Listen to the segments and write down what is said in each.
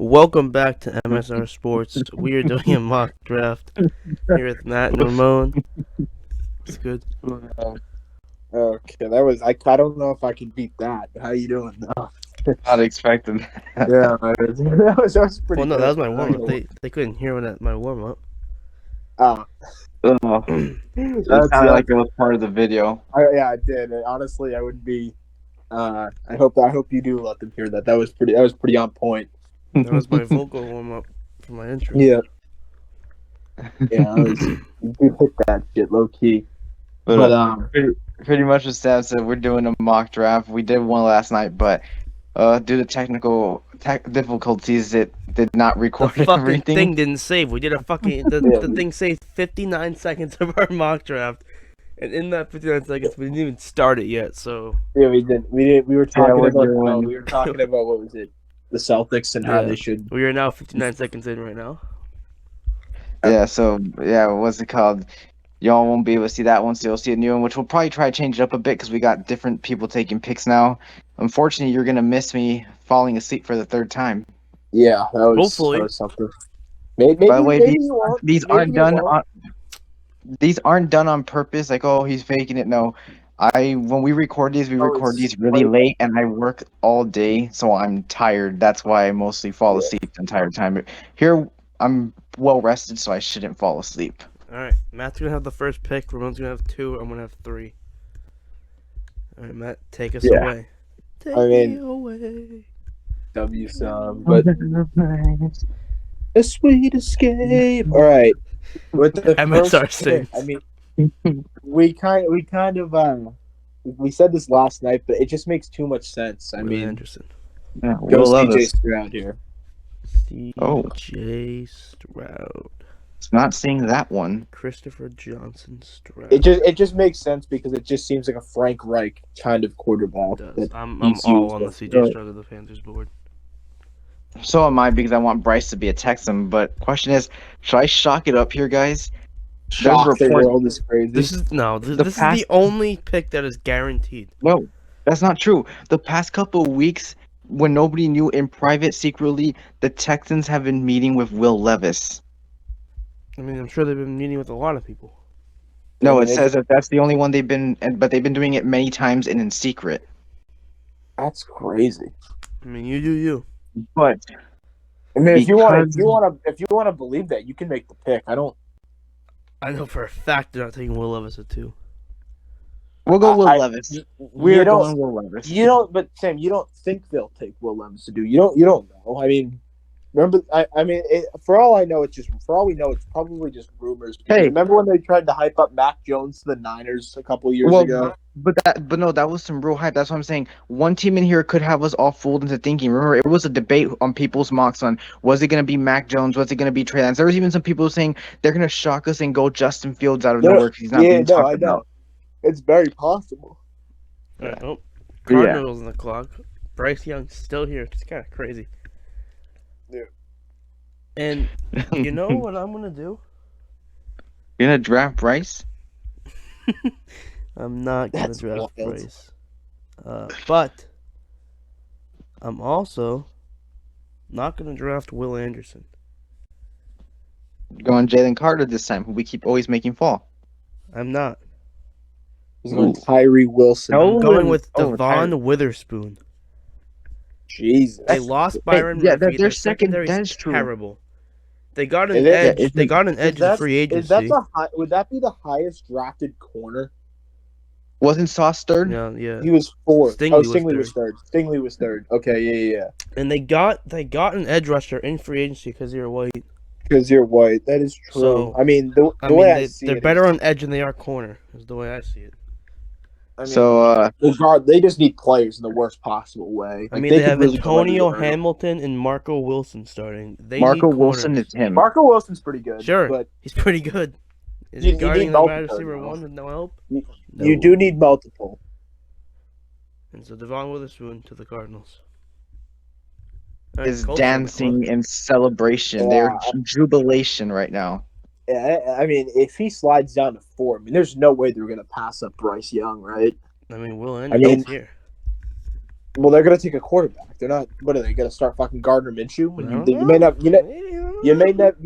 Welcome back to MSR Sports. We are doing a mock draft here with Matt and Ramon. It's good. Okay, that was. I don't know if I can beat that. How you doing? No. Not expecting that. Yeah, that was pretty. Well, no, good. that was my warm up. They couldn't hear my warm up. Oh, Oh, it sounded like it was part of the video. yeah, I did. Honestly, I would be. I hope you do let them hear that. That was pretty on point. That was my vocal warm up for my intro. Yeah. Yeah, you did hit that shit low key. But pretty much what Sam said, we're doing a mock draft. We did one last night, but due to technical difficulties, it did not record The fucking everything. thing didn't save. We did a fucking the thing saved 59 seconds of our mock draft, and in that 59 seconds, we didn't even start it yet. So yeah, we did. We were talking we're about. doing- We were talking about what was it? The Celtics and how they should. we are now 59 seconds in right now. Yeah, so what's it called? Y'all won't be able to see that one, so you'll see a new one, which we'll probably try to change it up a bit because we got different people taking picks now. Unfortunately, you're gonna miss me falling asleep for the third time. Yeah, that Hopefully. was something. Maybe, By the way, maybe you won't. these Maybe aren't you done won't. these aren't done on purpose. Like, oh, he's faking it. No, when we record these, we record these really late, and I work all day, so I'm tired. That's why I mostly fall asleep the entire time. Here, I'm well rested, so I shouldn't fall asleep. All right, Matt's gonna have the first pick. Ramon's gonna have 2. I'm gonna have 3. All right, Matt, take us away. Take me away. W song, but a sweet escape. All right, with the MSR first pick, Saints. I mean, we kind of we said this last night, but it just makes too much sense. I Will mean, Anderson. Yeah, go we'll love CJ this. Stroud here. CJ Stroud. It's not seeing that one. Christopher Johnson Stroud. It just makes sense because it just seems like a Frank Reich kind of quarterback. It does. that I'm he's all used on the with. CJ Stroud of the Panthers board. So am I because I want Bryce to be a Texan. But question is, should I shock it up here, guys? Shock the report- world is crazy. This is this past- is the only pick that is guaranteed. No, that's not true. The past couple of weeks, when nobody knew in private, secretly, the Texans have been meeting with Will Levis. I mean, I'm sure they've been meeting with a lot of people. No, it Yeah, says that that's the only one but they've been doing it many times and in secret. That's crazy. I mean, you do you. But I mean, if you Because- want to believe that, you can make the pick. I don't. I know for a fact they're not taking Will Levis at 2. we'll go Will I- Levis. You We're don't. going Will Levis. You don't. But Sam, you don't think they'll take Will Levis to do? You don't know. I mean, remember? I mean, for all I know, it's probably just rumors. Because Hey. remember when they tried to hype up Mac Jones to the Niners a couple of years ago? But no, that was some real hype. That's what I'm saying. One team in here could have us all fooled into thinking. Remember, it was a debate on people's mocks on was it going to be Mac Jones, was it going to be Trey Lance. There was even some people saying they're going to shock us and go Justin Fields out of nowhere because he's not being talked I know. about. It's very possible. All right, well, Yeah. Cardinals on the clock. Bryce Young's still here. It's kind of crazy. Yeah. And you know what I'm gonna do? You're gonna draft Bryce? I'm not gonna That's draft wild. Bryce. But I'm also not gonna draft Will Anderson. Going Jalen Carter this time, who we keep always making fall. I'm not. He's going Tyree Wilson. No. I'm going with Oh, Devon Witherspoon. Jesus. They lost Byron yeah, Murphy. their second- secondary that is is true. terrible. They got an It is. edge. Yeah, They got an edge in free agency. Would that be the highest drafted corner? Wasn't Sauce third? Yeah. He was fourth. Stingley was was third. Stingley was third. Okay, yeah. And they got an edge rusher in free agency because they were white. Because you're white. That is true. So, I mean, the I way mean, I see they're it better is, on edge than they are corner. Is the way I see it. I mean, So they just need players in the worst possible way. I Like, mean, they could have really go Antonio anywhere. Hamilton and Marco Wilson starting. They Marco need Wilson corners. is him. Marco Wilson's pretty good. Sure, but he's pretty good. Is You- he you guarding need the wide multiple, receiver though. one with no help? You- No. you do need multiple. And so Devon Witherspoon to the Cardinals. All right, Is Colts on the dancing clock. in celebration. Yeah. They're jubilation right now. Yeah, I mean, if he slides down to 4, I mean, there's no way they're gonna pass up Bryce Young, right? I mean, Will Anderson's here. Well, they're gonna take a quarterback. They're not. What are they gonna start fucking Gardner Minshew? I And don't you may know. not.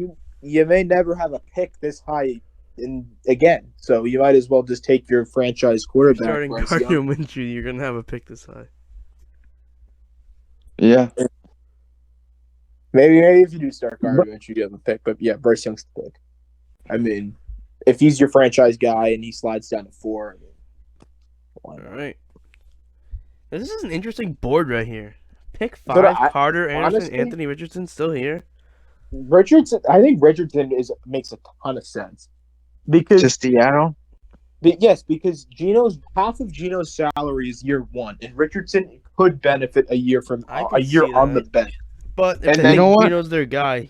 You may never have a pick this high again. So you might as well just take your franchise If you're quarterback. starting Bryce Gardner Young. Minshew, you're gonna have a pick this high. Yeah. Maybe if you do start Gardner Minshew, you have a pick. But yeah, Bryce Young's the pick. I mean, if he's your franchise guy and he slides down to 4, I mean, All right. This is an interesting board right here. Pick 5, Carter Anderson, honestly, Anthony Richardson still here. Richardson, I think Richardson makes a ton of sense because To Seattle. yes, because half of Geno's salary is year 1, and Richardson could benefit a year from a year on the bench. But if And they then- think Geno's their guy,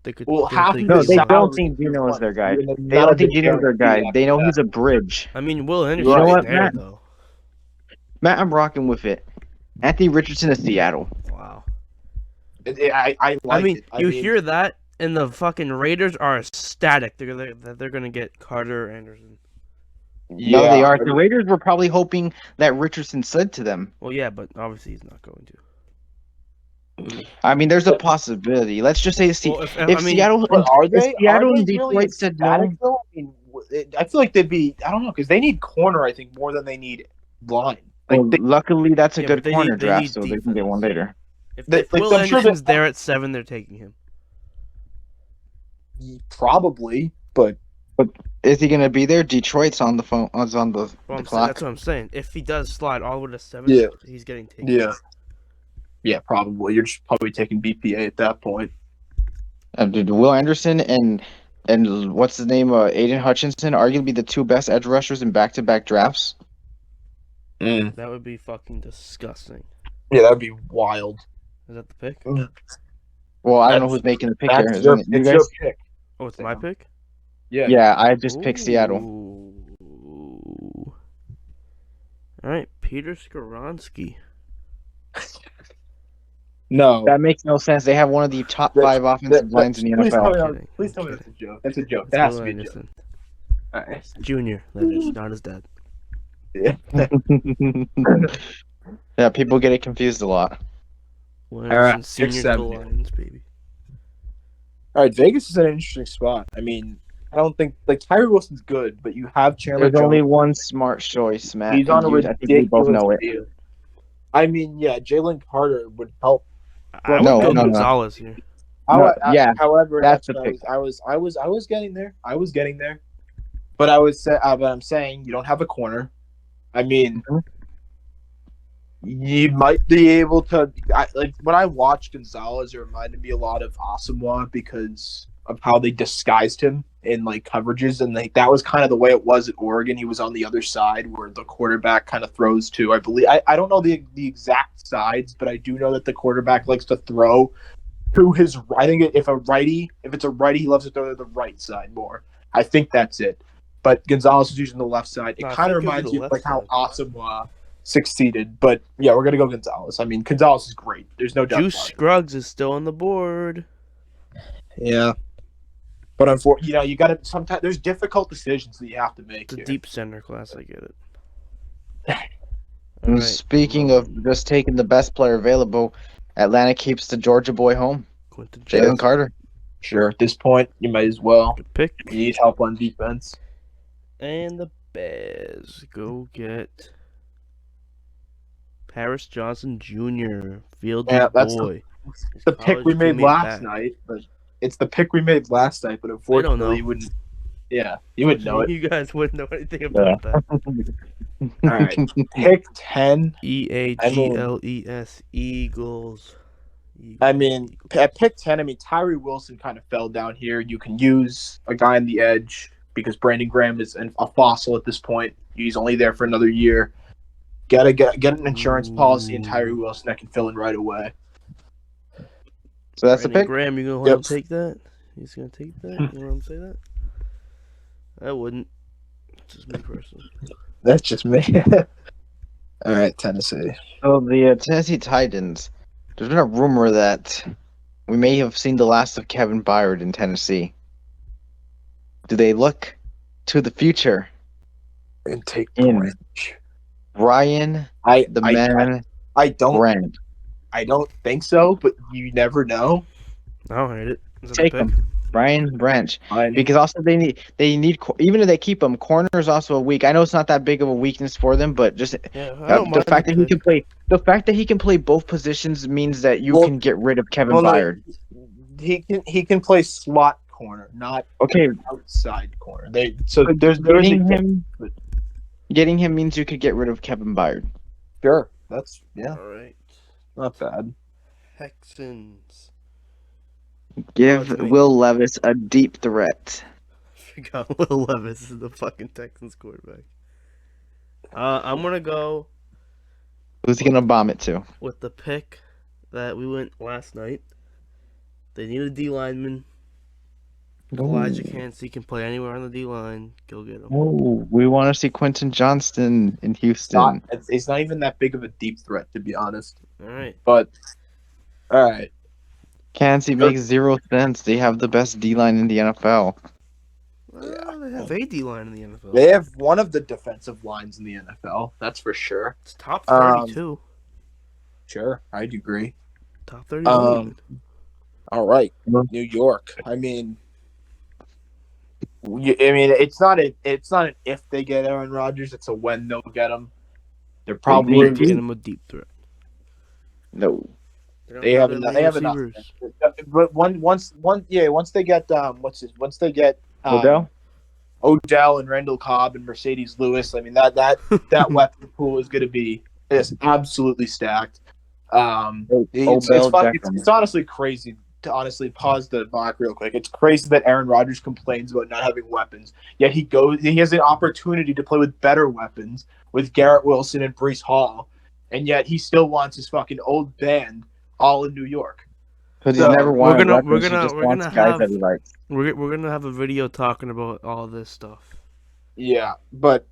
they could. Well, half of No, his they salary don't think is year Geno is 1, their guy. and then They none don't of think it Geno's their guy. guaranteed They know after he's a bridge. I mean, Will Anderson You know is what, there Matt? though. Matt, I'm rocking with it. Anthony Richardson of Seattle. Wow. I like it. You hear that, and the fucking Raiders are ecstatic. They're gonna get Carter Anderson. No, they are. The Raiders were probably hoping that Richardson said to them. Well, yeah, but obviously he's not going to. I mean, there's a possibility. Let's just say Well, if I mean, Seattle, are they? if Seattle Are and they Detroit really said ecstatic, no, though? I mean, I feel like they'd be. I don't know, because they need corner. I think more than they need line. Like, well, luckily that's a Yeah, good but they corner need draft, so they can defense. get one later. If Like, Will I'm sure Anderson's there at 7, they're taking him. probably, but Is he gonna be there? Detroit's on the phone. On the clock. That's what I'm saying. If he does slide all the way to 7, Yeah. he's getting taken. yeah, probably. You're just probably taking BPA at that point. Dude, Will Anderson and what's his name? Aiden Hutchinson, arguably the 2 best edge rushers in back-to-back drafts. That would be fucking disgusting. Yeah, that'd be wild. Is that the pick? Well, I don't know who's making the pick there. That's Isn't it? You it's guys? your pick. Oh, it's my pick? Yeah, I just picked Seattle. Ooh. All right, Peter Skoronski. No. That makes no sense. They have one of the top 5 offensive lines in the Please tell NFL. me, please tell me that's a joke. That's a joke. It's That has Will to be a Anderson. joke. All right. Junior, that is, not his dad. Yeah. Yeah, people get it confused a lot. Will All Anderson, right, senior to the 6-7. Lions, baby. All right, Vegas is an interesting spot. I mean, I don't think Tyree Wilson's good, but you have Chandler There's Jones. only one smart choice, Matt. He's on a I think we both know it. deal. I mean, yeah, Jalen Carter would help. I would No, go no, no. Gonzalez here. However, that's the what pick. I was getting there. But I'm saying you don't have a corner. I mean, you might be able to. When I watched Gonzalez, it reminded me a lot of Asamoah because of how they disguised him in coverages, and that was kind of the way it was at Oregon. He was on the other side where the quarterback kind of throws to. I believe I don't know the exact sides, but I do know that the quarterback likes to throw to his. I think if it's a righty, he loves to throw to the right side more. I think that's it. But Gonzalez is using the left side. It No, I kind of think reminds it'll you be of the how left Asamoah succeeded. But yeah, we're gonna go Gonzalez. I mean, Gonzalez is great. There's no doubt. Juice about it. Scruggs is still on the board. Yeah. But unfortunately, you got to sometimes there's difficult decisions that you have to make. It's a here. deep center class, I get it. All right, Speaking of just taking the best player available, Atlanta keeps the Georgia boy home, Quentin Jalen Johnson. Carter. Sure, at this point, you might as well. Good pick. You need help on defense. And the Bears go get Paris Johnson Jr. Field Yeah, that's boy. The pick we made last night, but it's the pick we made last night. But unfortunately, know. you wouldn't. Yeah, you wouldn't know it. You guys wouldn't know anything about that. All right, pick 10. EAGLES Eagles. I mean, at pick 10, Tyree Wilson kind of fell down here. You can use a guy on the edge because Brandon Graham is a fossil at this point. He's only there for another year. Get an insurance policy and Tyree Wilson that can fill in right away. So that's the Brandon pick. Graham, you gonna let him take that? He's gonna take that? You want him to say that? I wouldn't. It's just me personally. That's just me. All right, Tennessee. So the Tennessee Titans. There's been a rumor that we may have seen the last of Kevin Byard in Tennessee. Do they look to the future And take In. Branch. Ryan, I the man, I don't Brand. think so, but you never know. I'll hate it. Is that a Take pick? him, Brian Branch. Fine. Because also they need even if they keep him, corner is also a weak. I know it's not that big of a weakness for them, but just Yeah, I don't the mind fact the that he pick. can play both positions means that you Well- can get rid of Kevin Well, no, Byard. he can play slot corner, not Okay, outside corner. There but is getting him means you could get rid of Kevin Byard. sure. All right. Not bad. Texans. Give it's me. Will Levis a deep threat. I forgot Will Levis is the fucking Texans quarterback. I'm gonna go Who's he gonna bomb it to? with the pick that we went last night. They need a D lineman. Elijah Cansey can play anywhere on the D line. Go get him. Oh, we want to see Quentin Johnston in Houston. It's not even that big of a deep threat, to be honest. All right. But all right. Cansey makes zero sense. They have the best D line in the NFL. Well, they have a D line in the NFL. They have one of the defensive lines in the NFL. That's for sure. It's top 32. Sure, I'd agree. Top 31. All right, New York. I mean, it's not an if they get Aaron Rodgers. It's a when they'll get him. They're probably getting him a deep threat. No. They have enough. But once they get Odell and Randall Cobb and Mercedes Lewis, I mean that weapon pool is going to be absolutely stacked. It's honestly crazy to honestly pause the mock real quick. It's crazy that Aaron Rodgers complains about not having weapons, yet he has an opportunity to play with better weapons with Garrett Wilson and Breece Hall, and yet he still wants his fucking old band all in New York. Because he's never wanted weapons. We're gonna have a video talking about all this stuff. Yeah, but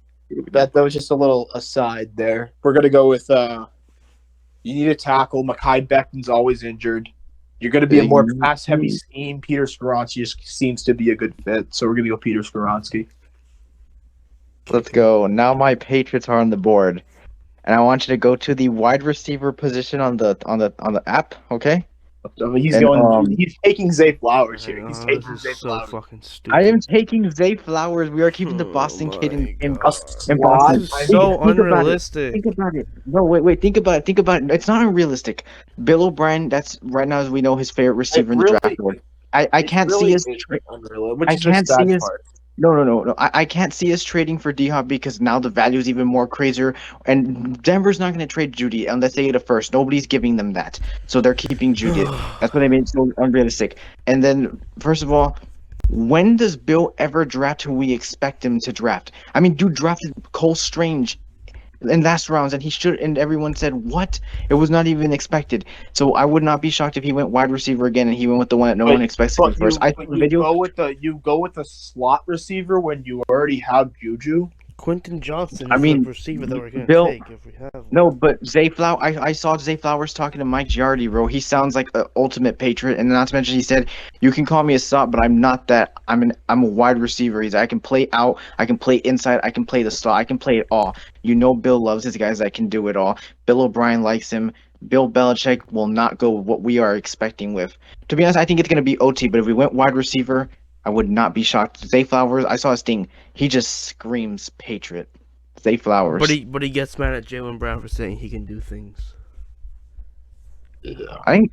that was just a little aside there. We're gonna go with you need a tackle. Mekhi Becton's always injured. You're going to be a more pass-heavy scheme. Peter Skoronski just seems to be a good fit, so we're going to go Peter Skoronski. Let's go. Now my Patriots are on the board, and I want you to go to the wide receiver position on the app. Okay. He's taking Zay Flowers here. He's taking Zay Flowers. Fucking stupid. I am taking Zay Flowers. We are keeping the Boston kid in Boston. This is so unrealistic. Think about it. No, wait. Think about it. It's not unrealistic. Bill O'Brien. That's right now, as we know, his favorite receiver in the draft board. I can't see his. I can't see his. No. I can't see us trading for D-Hop because now the value is even more crazier. And Denver's not going to trade Judy unless they get a first. Nobody's giving them that. So they're keeping Judy. That's what they made so unrealistic. And then, first of all, when does Bill ever draft who we expect him to draft? I mean, dude drafted Cole Strange in last rounds, and everyone said, what? It was not even expected. So I would not be shocked if he went wide receiver again and he went with the one that no one expects to be first. You go with the slot receiver when you already have Juju. Quentin Johnson is the receiver that we're going to take if we have one. No, but Zay Flowers, I saw Zay Flowers talking to Mike Giardi, bro. He sounds like an ultimate Patriot, and not to mention he said, you can call me a slot, but I'm not that. I'm a wide receiver. I can play out, I can play inside, I can play the slot, I can play it all. You know Bill loves his guys that can do it all. Bill O'Brien likes him. Bill Belichick will not go with what we are expecting with. To be honest, I think it's going to be OT, but if we went wide receiver, I would not be shocked. Zay Flowers, I saw his thing. He just screams Patriot. Zay Flowers. But he gets mad at Jaylen Brown for saying he can do things. I think.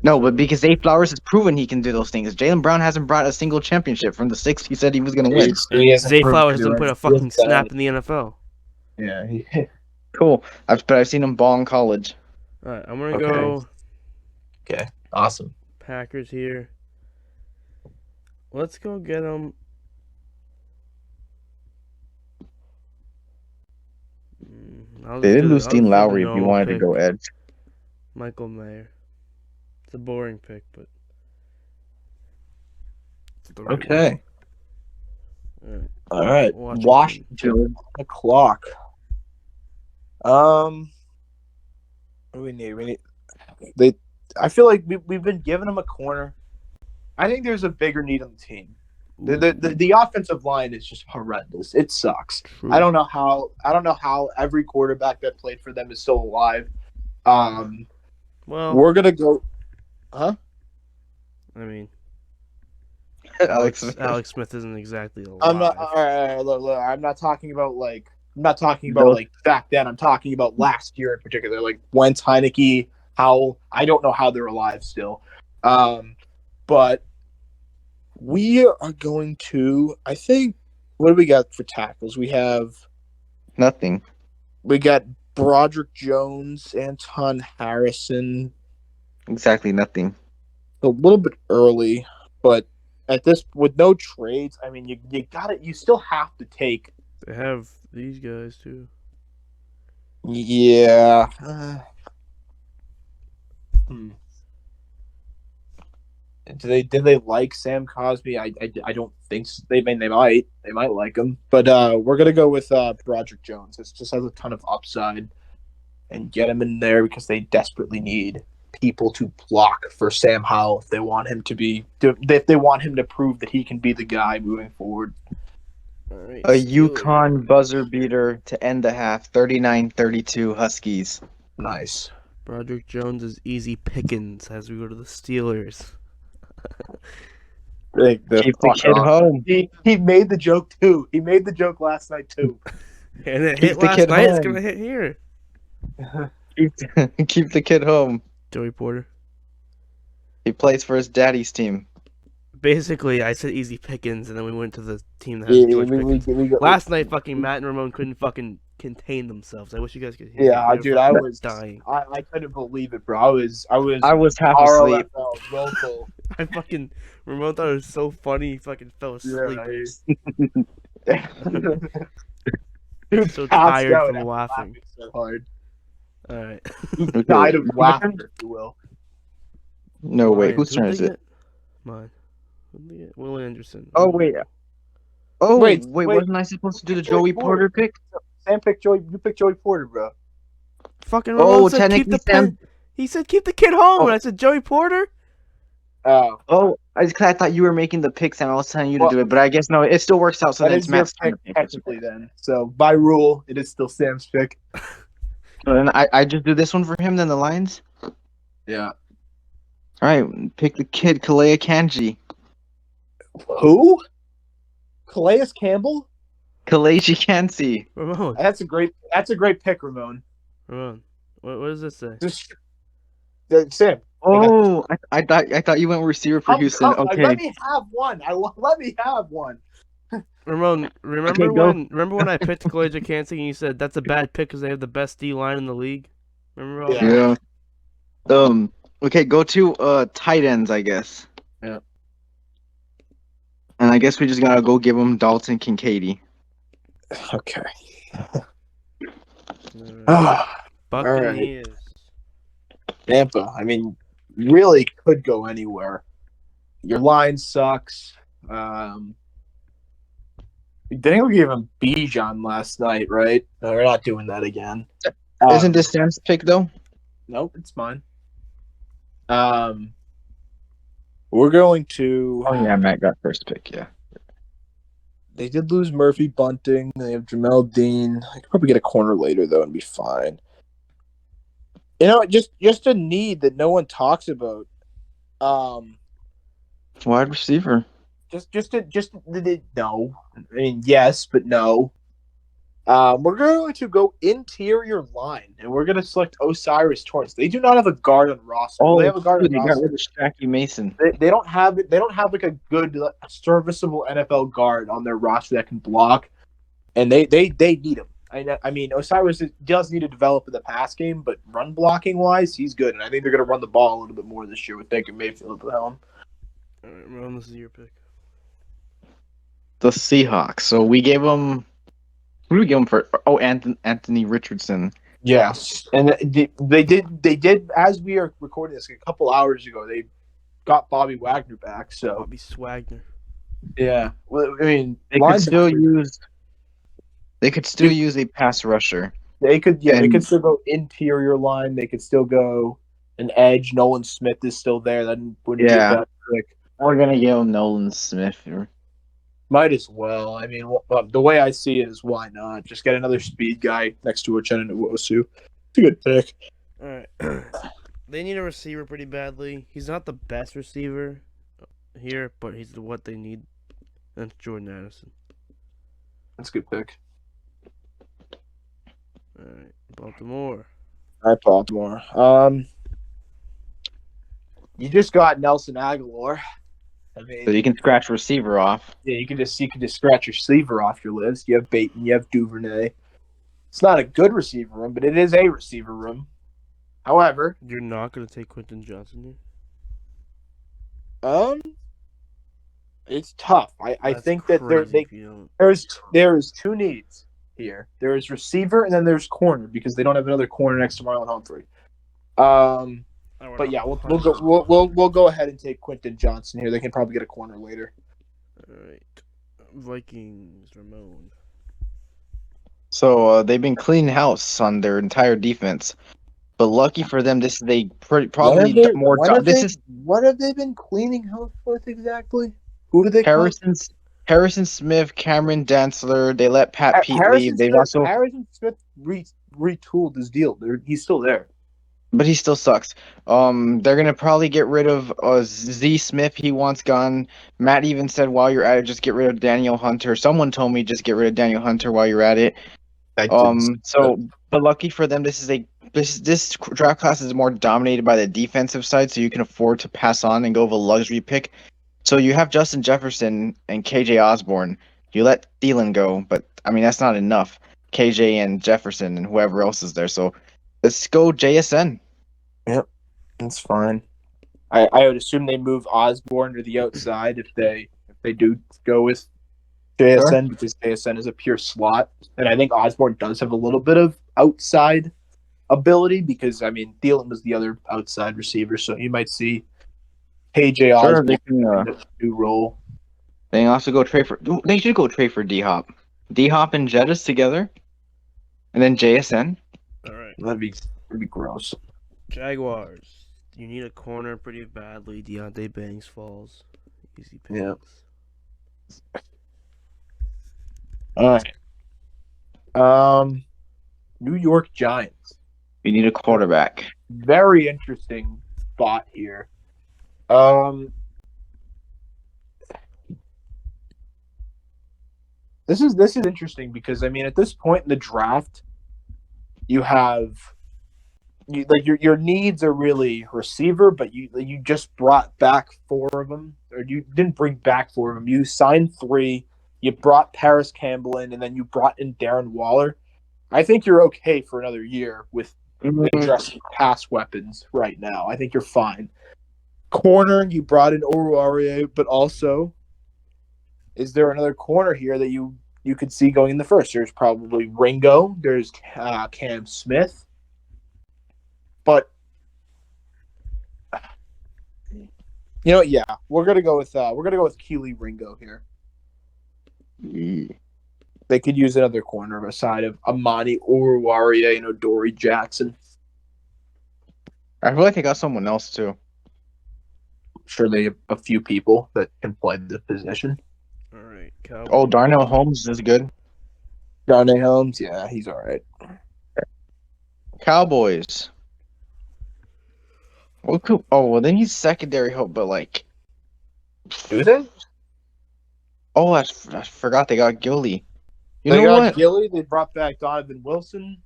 No, but because Zay Flowers has proven he can do those things. Jaylen Brown hasn't brought a single championship from the 6 he said he was going to win. Zay Flowers doesn't put a fucking snap in the NFL. Yeah. Cool. But I've seen him ball in college. All right, I'm going to go. Okay, awesome. Packers here. Let's go get him. They did lose Dean Lowry if you wanted to go edge. Michael Mayer. It's a boring pick, but. Okay. All right. Washington the clock. What do we need? I feel like we've been giving them a corner. I think there's a bigger need on the team. The offensive line is just horrendous. It sucks. True. I don't know how every quarterback that played for them is still alive. Well, We're gonna go. Huh? I mean, Alex Alex Smith isn't exactly alive. I'm not. All right, look, I'm not talking about like. I'm not talking about like back then. I'm talking about last year in particular. Like Wentz, Heineke. How I don't know how they're alive still. But we are going to. I think. What do we got for tackles? We have. Nothing. We got Broderick Jones, Anton Harrison. Exactly nothing. A little bit early, but at this with no trades, I mean you got it. You still have to take. They have these guys too. Yeah. Did they like Sam Cosmi? I don't think so. They might like him, but we're gonna go with Broderick Jones. This just has a ton of upside, and get him in there because they desperately need people to block for Sam Howell if they want him to prove that he can be the guy moving forward. All right, A UConn buzzer beater to end the half, 39-32 Huskies. Nice. Broderick Jones is easy pickings as we go to the Steelers. Keep the kid home. He made the joke too. He made the joke last night too. And it Keep hit the last kid night. It's home. gonna hit here. Keep the kid home. Joey Porter. He plays for his daddy's team. Basically, I said easy pickings, and then we went to the team that has George Pickens. Last night, fucking Matt and Ramon couldn't fucking contain themselves. I wish you guys could hear. Yeah, dude, I was dying. I couldn't believe it, bro. I was half asleep. Local. I fucking Ramon thought it was so funny. He fucking fell asleep. Yeah, Dude, so tired from laughing so hard. All right. He died of laughter, if you will. No, wait. Whose turn is it? Mine. Will Anderson. Oh, wait. Oh, wait, wasn't I supposed to do the Joey Porter pick? Sam picked Joey. You picked Joey Porter, bro. Fucking Ramon said technically Sam. He said keep the kid home, and I said Joey Porter. Oh, I thought you were making the picks, and I was telling you to do it, but I guess no, it still works out. So then it's Matt's pick technically. Then, so by rule, it is still Sam's pick. So then I just do this one for him. Then the Lions. Yeah. All right, pick the kid, Kalea Kanji. Who? Calais Campbell? Kalaji Kansi. Ramon. That's a great pick, Ramon. Ramon. What does this say? Sam. Oh, I thought you went receiver for Houston. Okay. Let me have one. Let me have one. Ramon, remember when I picked Kalaji Kansi and you said that's a bad pick because they have the best D line in the league? Remember all that? Yeah. Okay, go to tight ends, I guess. Yeah. And I guess we just gotta go give him Dalton Kincaid. Okay. Buccaneers. Tampa. I mean, really could go anywhere. Your line sucks. Daniel gave him Bijan last night, right? No, we're not doing that again. Isn't this Sam's pick though? Nope, it's mine. We're going to. Oh yeah, Matt got first pick. Yeah. They did lose Murphy Bunting. They have Jamel Dean. I could probably get a corner later though and be fine. You know, just a need that no one talks about. Wide receiver. No. I mean, yes, but no. We're going to go interior line, and we're going to select Osiris Torrance. They do not have a guard on roster. Oh, they have a guard on got roster. rid of Shaquille Mason. They don't have it. They don't have like a good, serviceable NFL guard on their roster that can block, and they need him. I mean, Osiris does need to develop in the pass game, but run blocking wise, he's good, and I think they're going to run the ball a little bit more this year with Baker Mayfield at the helm. All right, Ron, this is your pick. The Seahawks. So we gave him. Who did we give him for? Oh, Anthony Richardson. Yes, and they did as we are recording this a couple hours ago. They got Bobby Wagner back, so Bobby Swagner. Yeah, well, I mean, They could still use a pass rusher. They could still go interior line. They could still go an edge. Nolan Smith is still there. That wouldn't be a bad pick. We're gonna give him Nolan Smith. Might as well. I mean, the way I see it is, why not? Just get another speed guy next to Uchenna Nwosu. It's a good pick. All right. They need a receiver pretty badly. He's not the best receiver here, but he's what they need. That's Jordan Addison. That's a good pick. All right, Baltimore. All right, Baltimore. You just got Nelson Aguilar. I mean, So you can scratch receiver off. yeah, you can just scratch your receiver off your list. You have Bateman, you have Duvernay. It's not a good receiver room, but it is a receiver room. However, You're not gonna take Quentin Johnson it's tough. I That's think that crazy if you don't. there's two needs here. There is receiver and then there's corner because they don't have another corner next to Marlon Humphrey. But yeah, we'll go ahead and take Quentin Johnson here. They can probably get a corner later. All right, Vikings. Ramon. So they've been cleaning house on their entire defense. But lucky for them, this is a probably more job. What have they been cleaning house with exactly? Who do they call? Harrison Smith, Cameron Dantzler. They let Pat Pete leave. Harrison Smith retooled his deal. He's still there. But he still sucks. They're gonna probably get rid of Z Smith. He wants gone. Matt even said, while you're at it, just get rid of Daniel Hunter. Someone told me just get rid of Daniel Hunter while you're at it. But lucky for them, this draft class is more dominated by the defensive side, so you can afford to pass on and go with a luxury pick. So you have Justin Jefferson and KJ Osborne. You let Thielen go, but I mean that's not enough. KJ and Jefferson and whoever else is there. So let's go JSN. Yep, that's fine. I would assume they move Osborne to the outside if they do go with JSN, because JSN is a pure slot, and I think Osborne does have a little bit of outside ability because I mean Thielen was the other outside receiver, so you might see KJ Osborne in a new role. They can also go trade for. They should go trade for D Hop. D Hop and Jettis together, and then JSN. All right. That'd be gross. Jaguars. You need a corner pretty badly. Deontay Banks falls. Easy picks. Yeah. All right. New York Giants. You need a quarterback. Very interesting spot here. This is interesting because I mean at this point in the draft, you have your needs are really receiver, but you just brought back 4 of them, or you didn't bring back 4 of them. You signed 3. You brought Paris Campbell in, and then you brought in Darren Waller. I think you're okay for another year with addressing pass weapons right now. I think you're fine. Corner, you brought in Oruwariye, but also, is there another corner here that you could see going in the first? There's probably Ringo. There's Cam Smith. But yeah, we're gonna go with Keely Ringo here. They could use another corner aside of Amani Oruwariye and Odori Jackson. I feel like they got someone else too. I'm sure they have a few people that can play the position. All right. Cowboys. Oh, Darnell Holmes is good. Darnay Holmes, yeah, he's all right. Cowboys. Well, then he's secondary hope, but like. Do they? Oh, I forgot they got Gilly. They got Gilly. They brought back Donovan Wilson.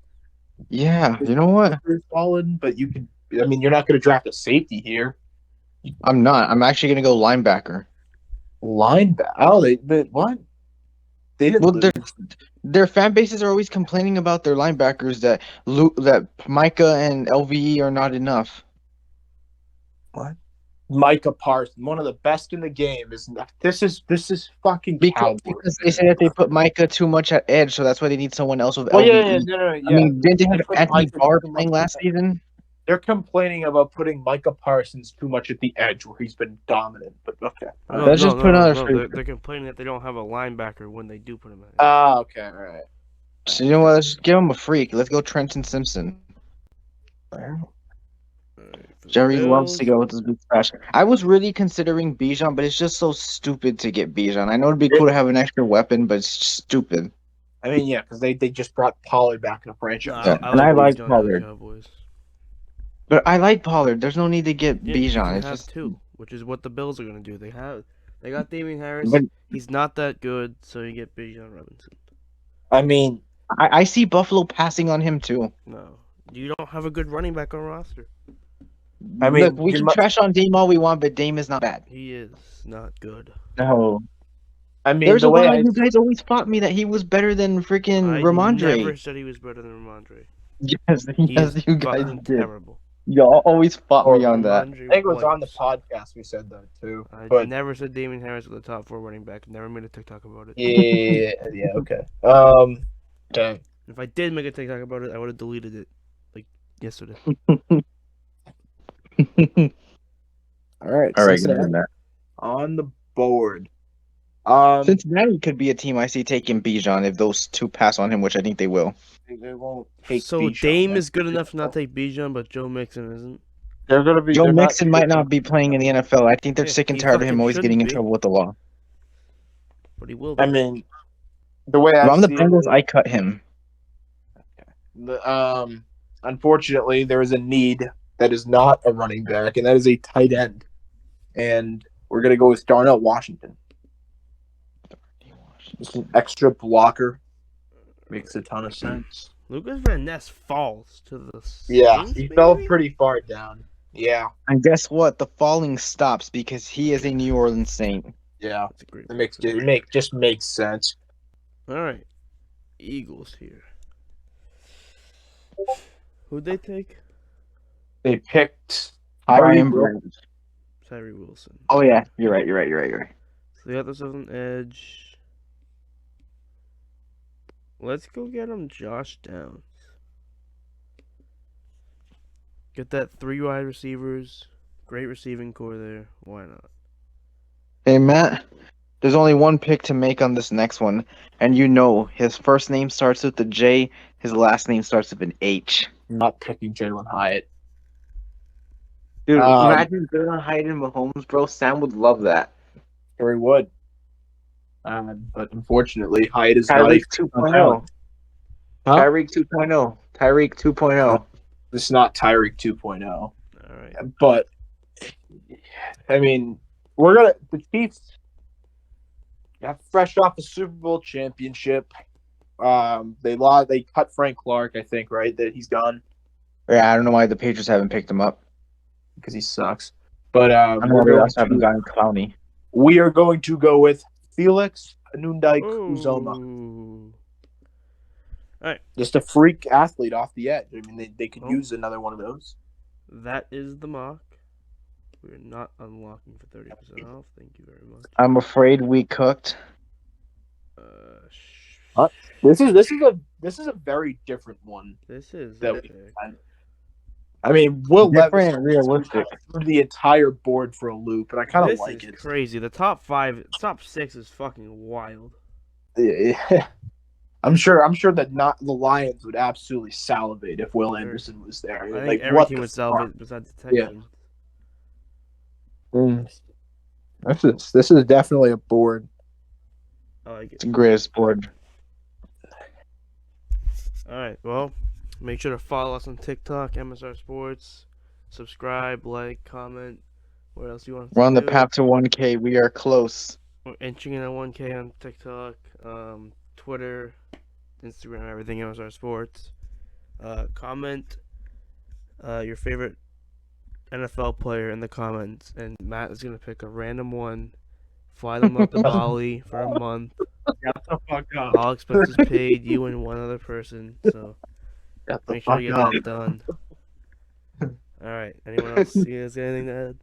Yeah, you know what? Solid, but you could. I mean, you're not going to draft a safety here. I'm not. I'm actually going to go linebacker. Linebacker? Oh, what? They didn't. Well, their fan bases are always complaining about their linebackers that Micah and LVE are not enough. What? Micah Parsons, one of the best in the game, this is fucking because they say that they put Micah too much at edge, so that's why they need someone else with LVE. Yeah. I mean, didn't they have Anthony Barr playing last season? They're complaining about putting Micah Parsons too much at the edge where he's been dominant, but okay. They're complaining that they don't have a linebacker when they do put him in. Okay, all right. So you know what? Let's just give him a freak. Let's go Trenton Simpson. All For the Jerry loves to Bills, go with his big splash. I was really considering Bijan, but it's just so stupid to get Bijan. I know it'd be cool to have an extra weapon, but it's stupid. I mean, yeah, because they just brought Pollard back in the franchise. Yeah, I and I like like Bijan to the Pollard. Cowboys. But I like Pollard. There's no need to get Yeah, you Bijan. can It's have just two, which is what the Bills are gonna do. They got Damian Harris. But He's not that good, so you get Bijan Robinson. I mean, I see Buffalo passing on him too. No, you don't have a good running back on roster. I mean, Look, we can trash on Dame all we want, but Dame is not bad. He is not good. No. I mean, There's the a way while you guys always fought me that he was better than freaking I Ramondre. never said he was better than Ramondre. Yes, He yes, is you guys fucking did. terrible. Y'all always fought me on that. Ramondre I think it was on the wipes. podcast we said that too. I But never said Damian Harris was the top 4 running back. Never made a TikTok about it. yeah, okay. Dang. If I did make a TikTok about it, I would have deleted it like yesterday. All right, All right, Cincinnati good. on the board. Cincinnati could be a team I see taking Bijan if those two pass on him, which I think they will. They won't take So Bijan. Dame is good enough to not take Bijan, but Joe Mixon isn't. They're gonna be. Joe they're Mixon might taking- not be playing in the NFL. I think they're Yeah, sick and he tired of him fucking always getting in shouldn't be. trouble with the law. But he will. I Be. mean, the way If I I'm the see Bengals, it, I cut him. unfortunately, there is a need that is not a running back, and that is a tight end. And we're gonna go with Darnell Washington. Just an extra blocker makes a ton of sense. Lucas Van Ness falls to the Yeah, Saints, he fell maybe? pretty far down. Yeah, And guess what? The falling stops because he is a New Orleans Saint. yeah, That's a great. just makes sense. All right, Eagles here. Who'd they take? They picked Brian Tyree Wilson. Brandt. Tyree Wilson. Oh yeah, you're right. So they got themselves an edge. Let's go get him Josh Downs. Get that 3 wide receivers. Great receiving core there. Why not? Hey Matt, there's only one pick to make on this next one, and you know his first name starts with a J, his last name starts with an H. I'm not picking Jalen Hyatt. Dude, Um, imagine Jalen Hyatt and Mahomes, bro. Sam would love that. Sure he would. But unfortunately, Hyatt is not Tyreek a 2.0. Huh? Tyreek 2.0. Tyreek 2.0. This is not Tyreek 2.0. All right. But I mean, the Chiefs got fresh off a Super Bowl championship. They cut Frank Clark, I think, right? That he's gone Yeah, I don't know why the Patriots haven't picked him up. because he sucks. But I don't know why they also haven't gotten Clowney. we are going to go with Felix Anundike-Uzomah. Ooh. Just a freak athlete off the edge. I mean, they could Oh. use another one of those. That is the mock. We're not unlocking for 30% off. Thank you very much. I'm afraid we cooked. This is a very different one. This is That okay. I mean, Will Different Levis and realistic. threw the entire board for a loop, and I kind of This like is it. crazy. The top 6 is fucking wild. Yeah. I'm sure that not the Lions would absolutely salivate if Will Anderson was there. I Like, think every what team the would sell fuck? it besides the Texans. This is definitely a board. I like it. It's the greatest board. All right. Well, make sure to follow us on TikTok, MSR Sports. Subscribe, like, comment. What else do you want? We're on the do? path to 1K. We are close. We're inching in at 1K on TikTok, Twitter, Instagram, everything MSR Sports. Comment your favorite NFL player in the comments, and Matt is gonna pick a random one. Fly them up to Bali for a month. Get the fuck up. All expenses paid. You and one other person. So Get the make sure fuck you get up. that done. All right. Anyone else? You guys got anything to add?